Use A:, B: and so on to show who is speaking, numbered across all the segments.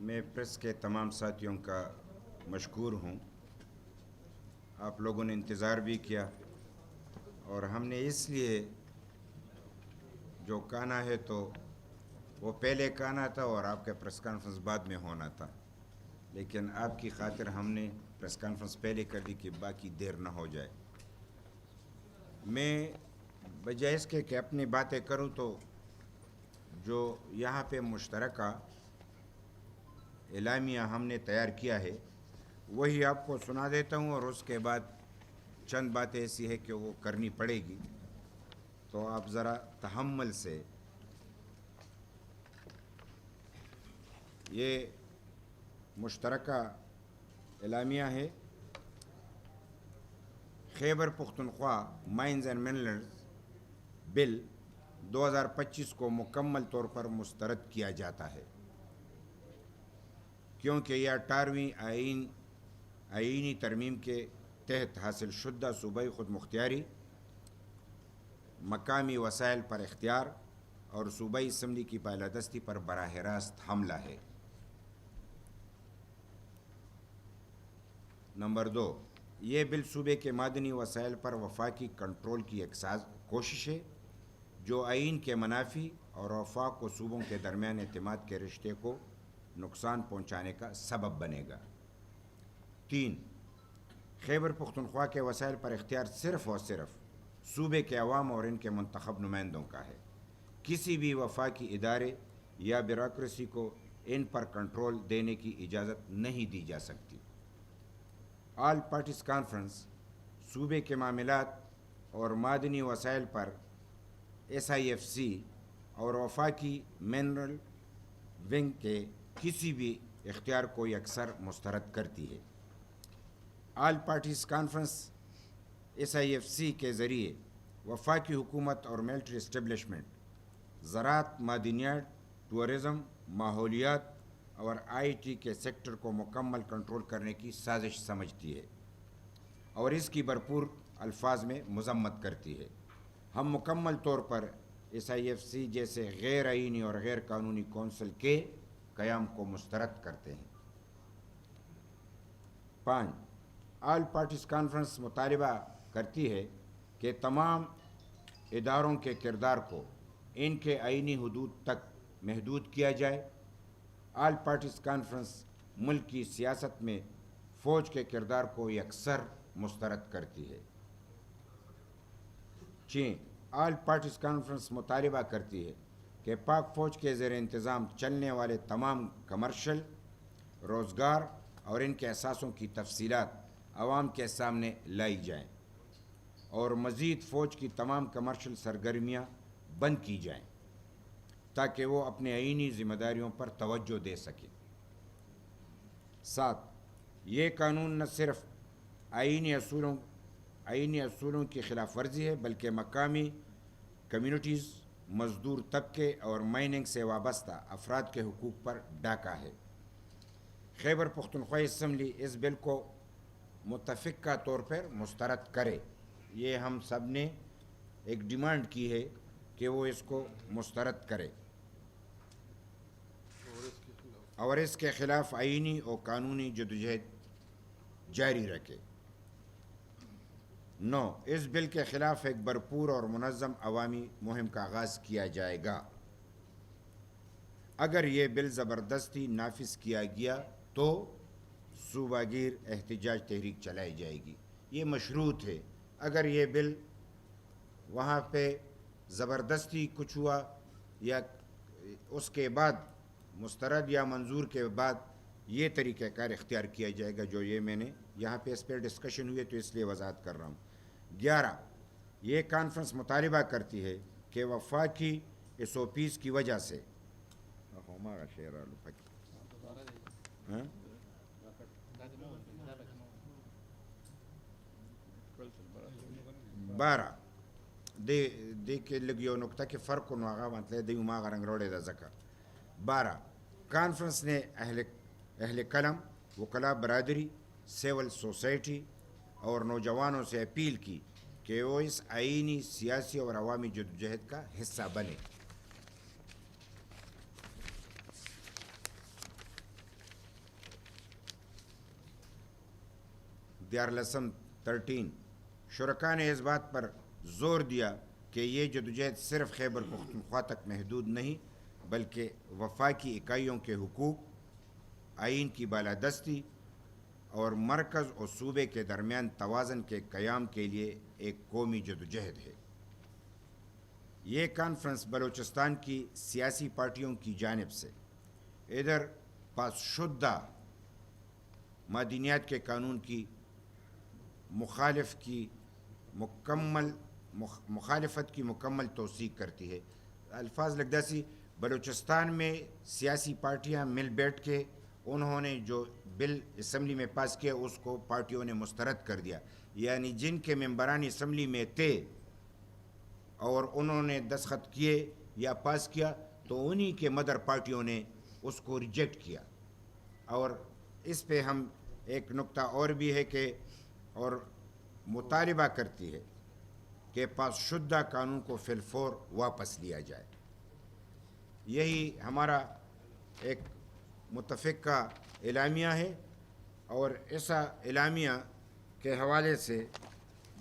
A: میں پریس کے تمام ساتھیوں کا مشکور ہوں. آپ لوگوں نے انتظار بھی کیا اور ہم نے اس لیے جو کہنا ہے تو وہ پہلے کہنا تھا اور آپ کا پریس کانفرنس بعد میں ہونا تھا، لیکن آپ کی خاطر ہم نے پریس کانفرنس پہلے کر دی کہ باقی دیر نہ ہو جائے. میں بجائے اس کے کہ اپنی باتیں کروں تو جو یہاں پہ مشترکہ اعلامیہ ہم نے تیار کیا ہے وہی آپ کو سنا دیتا ہوں، اور اس کے بعد چند باتیں ایسی ہے کہ وہ کرنی پڑے گی، تو آپ ذرا تحمل سے. یہ مشترکہ اعلامیہ ہے. Khyber Pakhtunkhwa mines and minerals bill 2025 کو مکمل طور پر مسترد کیا جاتا ہے، کیونکہ یہ 18ویں آئینی ترمیم کے تحت حاصل شدہ صوبائی خود مختاری، مقامی وسائل پر اختیار اور صوبائی اسمبلی کی بالادستی پر براہ راست حملہ ہے. نمبر 2، یہ بل صوبے کے معدنی وسائل پر وفاقی کنٹرول کی ایک کوشش ہے جو آئین کے منافی اور وفاق و صوبوں کے درمیان اعتماد کے رشتے کو نقصان پہنچانے کا سبب بنے گا. 3، خیبر پختونخوا کے وسائل پر اختیار صرف اور صرف صوبے کے عوام اور ان کے منتخب نمائندوں کا ہے. کسی بھی وفاقی ادارے یا بیوروکریسی کو ان پر کنٹرول دینے کی اجازت نہیں دی جا سکتی. آل پارٹیز کانفرنس صوبے کے معاملات اور معدنی وسائل پر SIFC اور وفاقی منرل ونگ کے کسی بھی اختیار کو یکسر مسترد کرتی ہے. آل پارٹیز کانفرنس SIFC کے ذریعے وفاقی حکومت اور ملٹری اسٹیبلشمنٹ زراعت، معدنیات، ٹورزم، ماحولیات اور IT کے سیکٹر کو مکمل کنٹرول کرنے کی سازش سمجھتی ہے اور اس کی بھرپور الفاظ میں مذمت کرتی ہے. ہم مکمل طور پر SIFC جیسے غیر آئینی اور غیر قانونی کونسل کے قیام کو مسترد کرتے ہیں. 5، آل پارٹیز کانفرنس مطالبہ کرتی ہے کہ تمام اداروں کے کردار کو ان کے آئینی حدود تک محدود کیا جائے. آل پارٹیز کانفرنس ملک کی سیاست میں فوج کے کردار کو یکسر مسترد کرتی ہے. 6، آل پارٹیز کانفرنس مطالبہ کرتی ہے کہ پاک فوج کے زیر انتظام چلنے والے تمام کمرشل، روزگار اور ان کے اثاثوں کی تفصیلات عوام کے سامنے لائی جائیں اور مزید فوج کی تمام کمرشل سرگرمیاں بند کی جائیں تاکہ وہ اپنے آئینی ذمہ داریوں پر توجہ دے سکے. 7، یہ قانون نہ صرف آئینی اصولوں کی خلاف ورزی ہے بلکہ مقامی کمیونٹیز، مزدور طبقے اور مائننگ سے وابستہ افراد کے حقوق پر ڈاکہ ہے. خیبر پختونخوا اسمبلی اس بل کو متفقہ طور پر مسترد کرے. یہ ہم سب نے ایک ڈیمانڈ کی ہے کہ وہ اس کو مسترد کرے اور اس کے خلاف آئینی اور قانونی جدوجہد جاری رکھے. 9، اس بل کے خلاف ایک بھرپور اور منظم عوامی مہم کا آغاز کیا جائے گا. اگر یہ بل زبردستی نافذ کیا گیا تو صوبہ گیر احتجاج تحریک چلائی جائے گی. یہ مشروط ہے. اگر یہ بل وہاں پہ زبردستی کچھ ہوا یا اس کے بعد مسترد یا منظور کے بعد یہ طریقہ کار اختیار کیا جائے گا جو یہ میں نے یہاں پہ اس پہ ڈسکشن ہوئی ہے تو اس لیے وضاحت کر رہا ہوں. 11، یہ کانفرنس مطالبہ کرتی ہے کہ وفاقی SOPs کی وجہ سے 12 دیکھ لگیو نقطہ کے فرق کو نواغا مطلب دیو ماغا رنگ روڑے دا زکا. 12، کانفرنس نے اہل قلم، وکلاء برادری، سول سوسائٹی اور نوجوانوں سے اپیل کی کہ وہ اس آئینی، سیاسی اور عوامی جدوجہد کا حصہ بنے. دیارلسم 13 شرکا نے اس بات پر زور دیا کہ یہ جدوجہد صرف خیبر پختونخوا تک محدود نہیں بلکہ وفاقی اکائیوں کے حقوق، آئین کی بالادستی اور مرکز اور صوبے کے درمیان توازن کے قیام کے لیے ایک قومی جدوجہد ہے۔ یہ کانفرنس بلوچستان کی سیاسی پارٹیوں کی جانب سے ادھر پاس شدہ معدنیات کے قانون کی مخالفت کی مکمل توثیق کرتی ہے۔ الفاظ لگداسی بلوچستان میں سیاسی پارٹیاں مل بیٹھ کے انہوں نے جو بل اسمبلی میں پاس کیا اس کو پارٹیوں نے مسترد کر دیا، یعنی جن کے ممبران اسمبلی میں تھے اور انہوں نے دستخط کیے یا پاس کیا تو انہی کے مدر پارٹیوں نے اس کو ریجیکٹ کیا۔ اور اس پہ ہم ایک نقطہ اور بھی ہے کہ اور مطالبہ کرتی ہے کہ پاس شدہ قانون کو فی الفور واپس لیا جائے۔ یہی ہمارا ایک متفقہ اعلامیہ ہے، اور ایسا اعلامیہ کے حوالے سے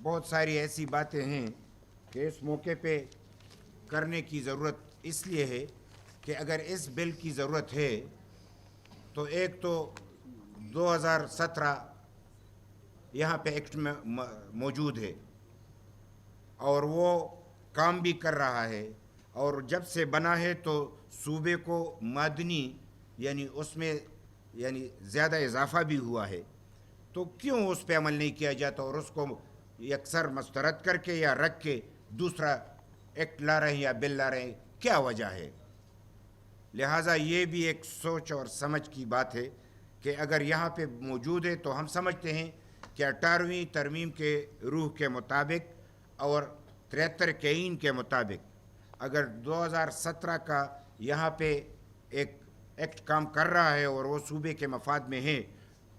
A: بہت ساری ایسی باتیں ہیں کہ اس موقع پہ کرنے کی ضرورت اس لیے ہے کہ اگر اس بل کی ضرورت ہے تو ایک تو 2017 یہاں پہ ایکٹ میں موجود ہے اور وہ کام بھی کر رہا ہے، اور جب سے بنا ہے تو صوبے کو معدنی یعنی اس میں یعنی زیادہ اضافہ بھی ہوا ہے، تو کیوں اس پہ عمل نہیں کیا جاتا اور اس کو یکسر مسترد کر کے یا رکھ کے دوسرا ایکٹ لا رہے ہیں یا بل لا رہے ہیں؟ کیا وجہ ہے؟ لہٰذا یہ بھی ایک سوچ اور سمجھ کی بات ہے کہ اگر یہاں پہ موجود ہے تو ہم سمجھتے ہیں کہ 18ویں ترمیم کے روح کے مطابق اور 73 کے آئین کے مطابق اگر 2017 کا یہاں پہ ایک ایکٹ کام کر رہا ہے اور وہ صوبے کے مفاد میں ہے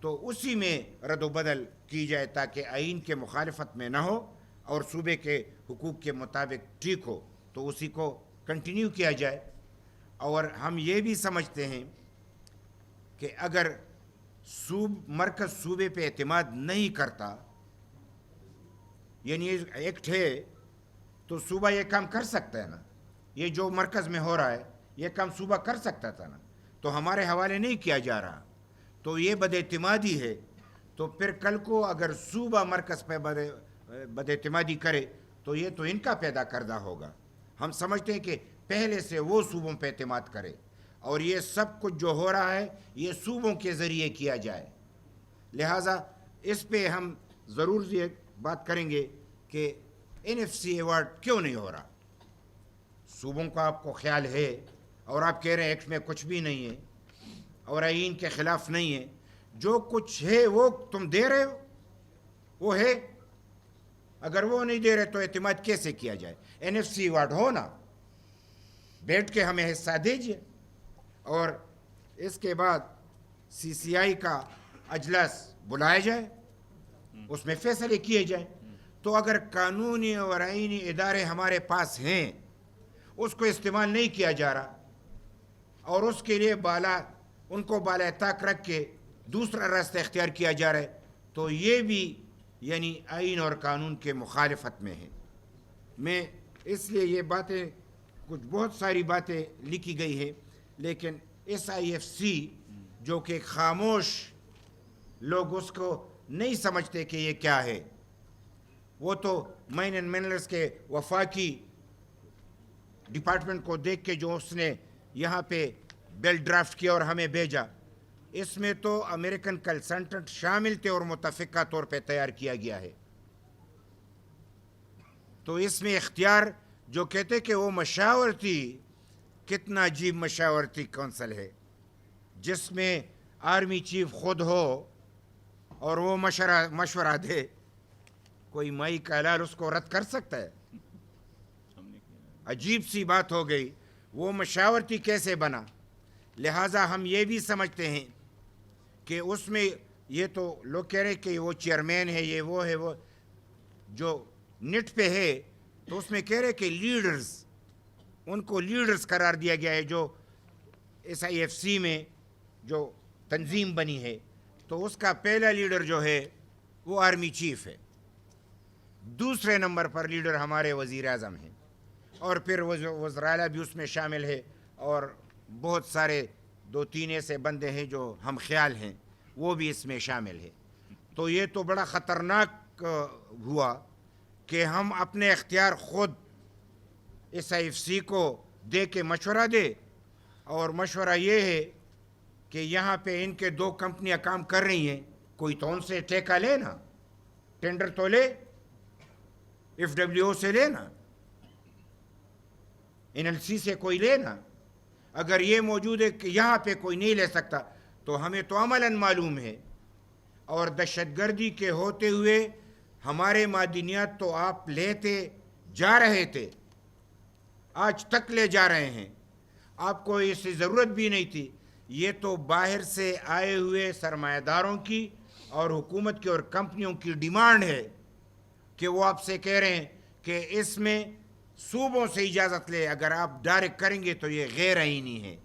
A: تو اسی میں رد و بدل کی جائے تاکہ آئین کے مخالفت میں نہ ہو اور صوبے کے حقوق کے مطابق ٹھیک ہو، تو اسی کو کنٹینیو کیا جائے۔ اور ہم یہ بھی سمجھتے ہیں کہ اگر مرکز صوبے پہ اعتماد نہیں کرتا، یعنی ایکٹ ہے تو صوبہ یہ کام کر سکتا ہے نا، یہ جو مرکز میں ہو رہا ہے یہ کام صوبہ کر سکتا تھا نا، تو ہمارے حوالے نہیں کیا جا رہا، تو یہ بد اعتمادی ہے۔ تو پھر کل کو اگر صوبہ مرکز پہ بد اعتمادی کرے تو یہ تو ان کا پیدا کردہ ہوگا۔ ہم سمجھتے ہیں کہ پہلے سے وہ صوبوں پہ اعتماد کرے اور یہ سب کچھ جو ہو رہا ہے یہ صوبوں کے ذریعے کیا جائے۔ لہٰذا اس پہ ہم ضرور یہ بات کریں گے کہ NFC ایوارڈ کیوں نہیں ہو رہا۔ صوبوں کا آپ کو خیال ہے اور آپ کہہ رہے ہیں ایکٹ میں کچھ بھی نہیں ہے اور آئین کے خلاف نہیں ہے، جو کچھ ہے وہ تم دے رہے ہو، وہ ہے، اگر وہ نہیں دے رہے تو اعتماد کیسے کیا جائے؟ NFC ایوارڈ ہو نا، بیٹھ کے ہمیں حصہ دیجیے، اور اس کے بعد CCI کا اجلاس بلایا جائے، اس میں فیصلے کیے جائیں۔ تو اگر قانونی اور آئینی ادارے ہمارے پاس ہیں، اس کو استعمال نہیں کیا جا رہا اور اس کے لیے ان کو بالا طاق رکھ کے دوسرا راستہ اختیار کیا جا رہا ہے، تو یہ بھی یعنی آئین اور قانون کے مخالفت میں ہے۔ میں اس لیے یہ باتیں کچھ بہت ساری باتیں لکھی گئی ہیں، لیکن SIFC جو کہ خاموش لوگ اس کو نہیں سمجھتے کہ یہ کیا ہے، وہ تو مائن اینڈ منرلز کے وفاقی ڈپارٹمنٹ کو دیکھ کے جو اس نے یہاں پہ بل ڈرافٹ کیا اور ہمیں بھیجا، اس میں تو امریکن کنسلٹنٹ شامل تھے اور متفقہ طور پہ تیار کیا گیا ہے۔ تو اس میں اختیار جو کہتے کہ وہ مشاورتی، کتنا عجیب مشاورتی کونسل ہے جس میں آرمی چیف خود ہو اور وہ مشورہ دے، کوئی مائی کا حلال اس کو رد کر سکتا ہے؟ عجیب سی بات ہو گئی، وہ مشاورتی کیسے بنا؟ لہٰذا ہم یہ بھی سمجھتے ہیں کہ اس میں یہ تو لوگ کہہ رہے کہ وہ چیئرمین ہے، یہ وہ ہے، وہ جو نیٹ پہ ہے تو اس میں کہہ رہے کہ لیڈرز، ان کو لیڈرز قرار دیا گیا ہے، جو SIFC میں جو تنظیم بنی ہے، تو اس کا پہلا لیڈر جو ہے وہ آرمی چیف ہے. دوسرے نمبر پر لیڈر ہمارے وزیر اعظم ہیں, اور پھر وزراء اعلیٰ بھی اس میں شامل ہے, اور بہت سارے 2-3 ایسے بندے ہیں جو ہم خیال ہیں وہ بھی اس میں شامل ہے. تو یہ تو بڑا خطرناک ہوا کہ ہم اپنے اختیار خود اس آئی ایف سی کو دے کے مشورہ دے, اور مشورہ یہ ہے کہ یہاں پہ ان کے 2 کمپنیاں کام کر رہی ہیں, کوئی تو ان سے ٹھیکہ لے نا, ٹینڈر تو لے, ایف ڈبلیو او سے لینا, این ایل سی سے کوئی لینا. اگر یہ موجود ہے کہ یہاں پہ کوئی نہیں لے سکتا تو ہمیں تو عملاً معلوم ہے. اور دہشت گردی کے ہوتے ہوئے ہمارے معدنیات تو آپ لیتے جا رہے تھے, آج تک لے جا رہے ہیں, آپ کو اس کی ضرورت بھی نہیں تھی. یہ تو باہر سے آئے ہوئے سرمایہ داروں کی اور حکومت کی اور کمپنیوں کی ڈیمانڈ ہے کہ وہ آپ سے کہہ رہے ہیں کہ اس میں صوبوں سے اجازت لے, اگر آپ ڈائریکٹ کریں گے تو یہ غیر آئینی ہے.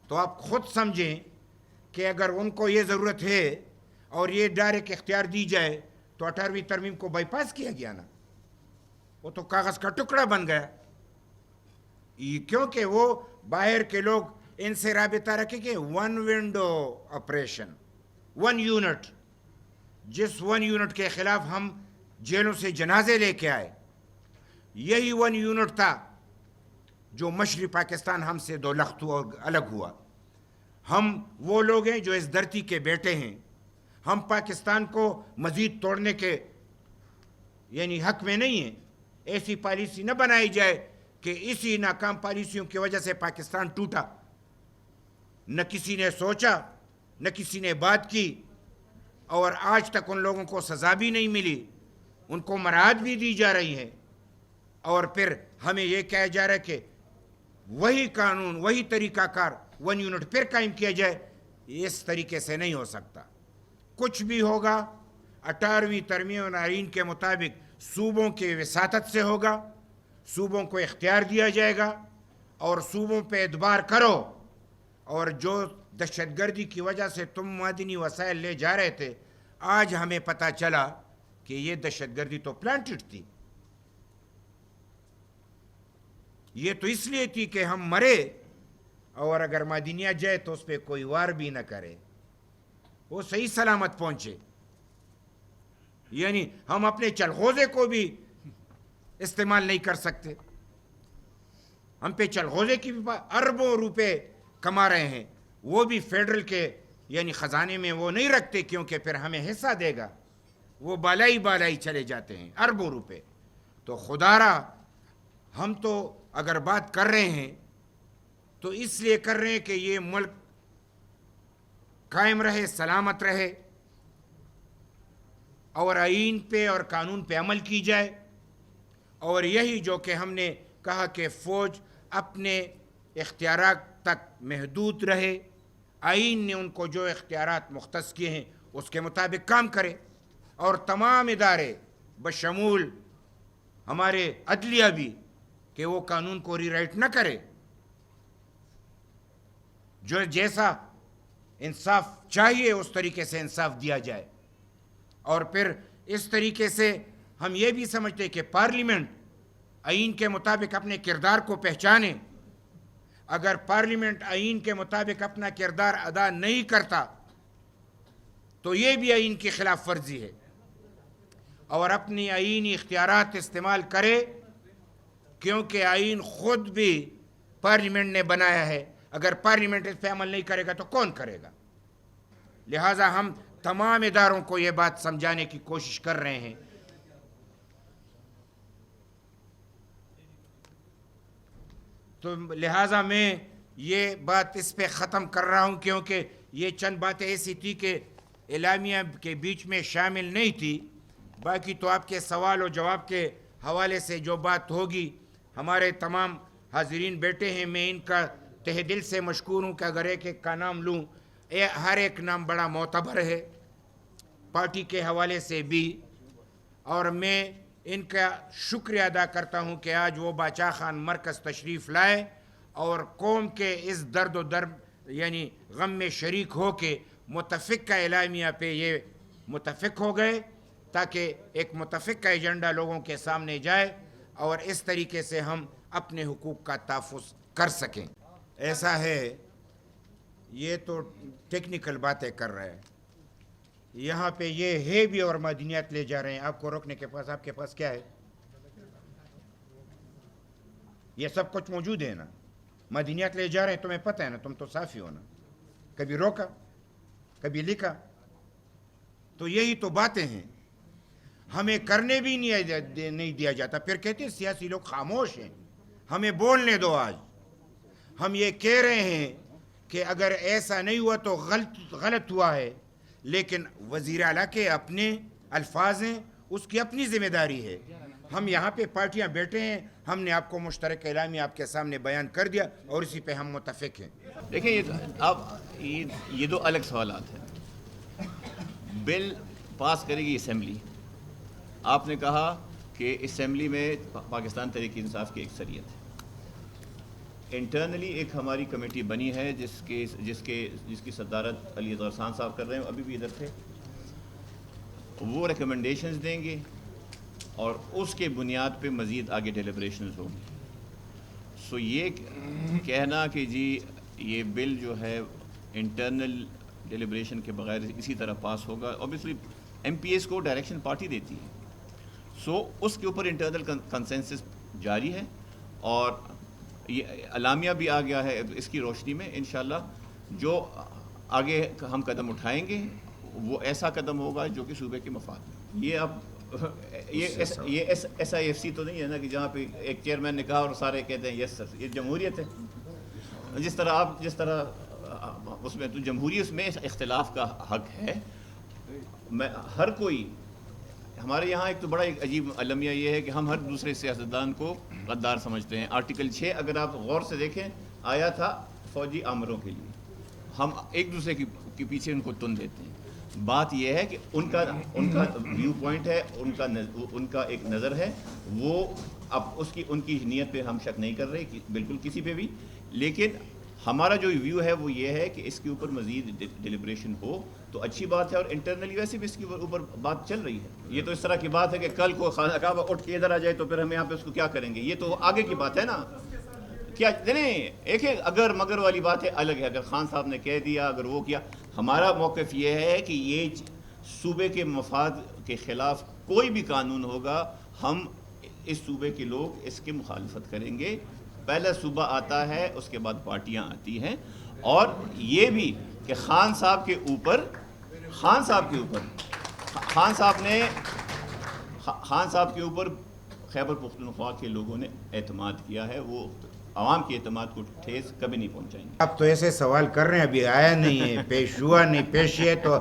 A: تو آپ خود سمجھیں کہ اگر ان کو یہ ضرورت ہے اور یہ ڈائریکٹ اختیار دی جائے تو 18ویں ترمیم کو بائی پاس کیا گیا نا, وہ تو کاغذ کا ٹکڑا بن گیا. کیونکہ وہ باہر کے لوگ ان سے رابطہ رکھیں کہ 1 ونڈو آپریشن, 1 یونٹ, جس 1 یونٹ کے خلاف ہم جیلوں سے جنازے لے کے آئے, یہی 1 یونٹ تھا جو مشرقی پاکستان ہم سے 2 لخت ہوا اور الگ ہوا. ہم وہ لوگ ہیں جو اس دھرتی کے بیٹے ہیں, ہم پاکستان کو مزید توڑنے کے یعنی حق میں نہیں ہیں. ایسی پالیسی نہ بنائی جائے کہ اسی ناکام پالیسیوں کی وجہ سے پاکستان ٹوٹا. نہ کسی نے سوچا, نہ کسی نے بات کی, اور آج تک ان لوگوں کو سزا بھی نہیں ملی, ان کو مراحت بھی دی جا رہی ہے, اور پھر ہمیں یہ کہا جا رہا ہے کہ وہی قانون, وہی طریقہ کار 1 یونٹ پھر قائم کیا جائے. اس طریقے سے نہیں ہو سکتا. کچھ بھی ہوگا 18ویں ترمیم آئین کے مطابق صوبوں کے وساطت سے ہوگا, صوبوں کو اختیار دیا جائے گا, اور صوبوں پہ اعتبار کرو. اور جو دہشت گردی کی وجہ سے تم معدنی وسائل لے جا رہے تھے, آج ہمیں پتہ چلا کہ یہ دہشت گردی تو پلانٹڈ تھی. یہ تو اس لیے تھی کہ ہم مرے, اور اگر معدنیات جائے تو اس پہ کوئی وار بھی نہ کرے, وہ صحیح سلامت پہنچے. یعنی ہم اپنے چلغوزے کو بھی استعمال نہیں کر سکتے. ہم پہ چلغوزے کی بھی اربوں روپے کما رہے ہیں, وہ بھی فیڈرل کے یعنی خزانے میں وہ نہیں رکھتے, کیونکہ پھر ہمیں حصہ دے گا, وہ بالائی چلے جاتے ہیں اربوں روپے. تو خدا را ہم تو اگر بات کر رہے ہیں تو اس لیے کر رہے ہیں کہ یہ ملک قائم رہے, سلامت رہے, اور آئین پہ اور قانون پہ عمل کی جائے. اور یہی جو کہ ہم نے کہا کہ فوج اپنے اختیارات تک محدود رہے, آئین نے ان کو جو اختیارات مختص کیے ہیں اس کے مطابق کام کرے, اور تمام ادارے بشمول ہمارے عدلیہ بھی کہ وہ قانون کو ری رائٹ نہ کرے, جو جیسا انصاف چاہیے اس طریقے سے انصاف دیا جائے. اور پھر اس طریقے سے ہم یہ بھی سمجھتے کہ پارلیمنٹ آئین کے مطابق اپنے کردار کو پہچانے. اگر پارلیمنٹ آئین کے مطابق اپنا کردار ادا نہیں کرتا تو یہ بھی آئین کی خلاف ورزی ہے, اور اپنی آئینی اختیارات استعمال کرے, کیونکہ آئین خود بھی پارلیمنٹ نے بنایا ہے. اگر پارلیمنٹ اس پہ عمل نہیں کرے گا تو کون کرے گا؟ لہٰذا ہم تمام اداروں کو یہ بات سمجھانے کی کوشش کر رہے ہیں. تو لہٰذا میں یہ بات اس پہ ختم کر رہا ہوں, کیونکہ یہ چند باتیں ایسی تھی کہ اعلامیہ کے بیچ میں شامل نہیں تھی. باقی تو آپ کے سوال و جواب کے حوالے سے جو بات ہوگی, ہمارے تمام حاضرین بیٹے ہیں, میں ان کا تہ دل سے مشکور ہوں کہ اگر ایک ایک کا نام لوں, ہر ایک نام بڑا معتبر ہے پارٹی کے حوالے سے بھی, اور میں ان کا شکریہ ادا کرتا ہوں کہ آج وہ باچا خان مرکز تشریف لائے اور قوم کے اس درد و درد یعنی غم میں شریک ہو کے متفق کا اعلامیہ پہ یہ متفق ہو گئے. تاکہ ایک متفق کا ایجنڈا لوگوں کے سامنے جائے اور اس طریقے سے ہم اپنے حقوق کا تحفظ کر سکیں. ایسا ہے، یہ تو ٹیکنیکل باتیں کر رہے ہیں، یہاں پہ یہ ہے بھی اور معدنیات لے جا رہے ہیں. آپ کو روکنے کے پاس آپ کے پاس کیا ہے؟ یہ سب کچھ موجود ہے نا. معدنیات لے جا رہے ہیں، تمہیں پتہ ہے نا، تم تو صافی ہو نا. کبھی روکا، کبھی لکھا. تو یہی تو باتیں ہیں. ہمیں کرنے بھی نہیں دیا جاتا. پھر کہتے ہیں سیاسی لوگ خاموش ہیں. ہمیں بولنے دو. آج ہم یہ کہہ رہے ہیں کہ اگر ایسا نہیں ہوا تو غلط ہوا ہے، لیکن وزیر اعلیٰ کے اپنے الفاظ ہیں، اس کی اپنی ذمہ داری ہے. ہم یہاں پہ پارٹیاں بیٹھے ہیں، ہم نے آپ کو مشترک اعلامیہ آپ کے سامنے بیان کر دیا اور اسی پہ ہم متفق ہیں.
B: دیکھیں یہ دو الگ سوالات ہیں. بل پاس کرے گی اسمبلی. آپ نے کہا کہ اسمبلی میں پاکستان تحریک انصاف کی اکثریت ہے. انٹرنلی ایک ہماری کمیٹی بنی ہے جس کی صدارت علی غرسان صاحب کر رہے ہیں، ابھی بھی ادھر تھے. وہ ریکمنڈیشنز دیں گے اور اس کے بنیاد پہ مزید آگے ڈیلیبریشنز ہوں گی. سو یہ کہنا کہ جی یہ بل جو ہے انٹرنل ڈیلیبریشن کے بغیر اسی طرح پاس ہوگا، اوبیسلی ایم پی ایس کو ڈائریکشن پارٹی دیتی ہے. سو اس کے اوپر انٹرنل کنسنسس جاری ہے اور یہ اعلامیہ بھی آ گیا ہے. اس کی روشنی میں انشاءاللہ جو آگے ہم قدم اٹھائیں گے وہ ایسا قدم ہوگا جو کہ صوبے کے مفاد میں. یہ اب یہ ایس آئی ایف سی تو نہیں ہے نا کہ جہاں پہ ایک چیئرمین نے کہا اور سارے کہتے ہیں یس سر. یہ جمہوریت ہے. جس طرح اس میں تو جمہوریت میں اختلاف کا حق ہے. میں ہر کوئی ہمارے یہاں ایک تو بڑا ایک عجیب المیہ یہ ہے کہ ہم ہر دوسرے سیاستدان کو غدار سمجھتے ہیں. آرٹیکل 6 اگر آپ غور سے دیکھیں آیا تھا فوجی آمروں کے لیے. ہم ایک دوسرے کے پیچھے ان کو تن دیتے ہیں. بات یہ ہے کہ ان کا ویو پوائنٹ ہے، ان کا ایک نظر ہے. وہ اب ان کی نیت پہ ہم شک نہیں کر رہے بالکل کسی پہ بھی. لیکن ہمارا جو ویو ہے وہ یہ ہے کہ اس کے اوپر مزید ڈیلیبریشن ہو تو اچھی بات ہے. اور انٹرنلی ویسے بھی اس کے اوپر بات چل رہی ہے. یہ تو اس طرح کی بات ہے کہ کل کو خانہ کعبہ اٹھ کے ادھر آ جائے تو پھر ہم یہاں پہ اس کو کیا کریں گے. یہ تو آگے کی بات ہے نا. کیا نہیں ایک اگر مگر والی بات ہے الگ ہے. اگر خان صاحب نے کہہ دیا، اگر وہ کیا، ہمارا موقف یہ ہے کہ یہ صوبے کے مفاد کے خلاف کوئی بھی قانون ہوگا ہم اس صوبے کے لوگ اس کی مخالفت کریں گے. پہلا صوبہ آتا ہے، اس کے بعد پارٹیاں آتی ہیں. اور یہ بھی کہ خان صاحب کے اوپر خیبر پختونخوا کے لوگوں نے اعتماد کیا ہے. وہ عوام کے اعتماد کو ٹھیس کبھی نہیں پہنچائیں گے.
A: آپ تو ایسے سوال کر رہے ہیں، ابھی آیا نہیں ہے، پیش ہوا نہیں. پیش ہے تو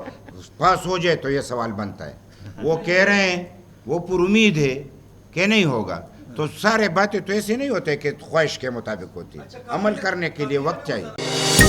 A: پاس ہو جائے تو یہ سوال بنتا ہے. وہ کہہ رہے ہیں، وہ پر امید ہے کہ نہیں ہوگا. تو سارے باتیں تو ایسے نہیں ہوتے کہ خواہش کے مطابق ہوتی. عمل کرنے کے لیے وقت چاہیے.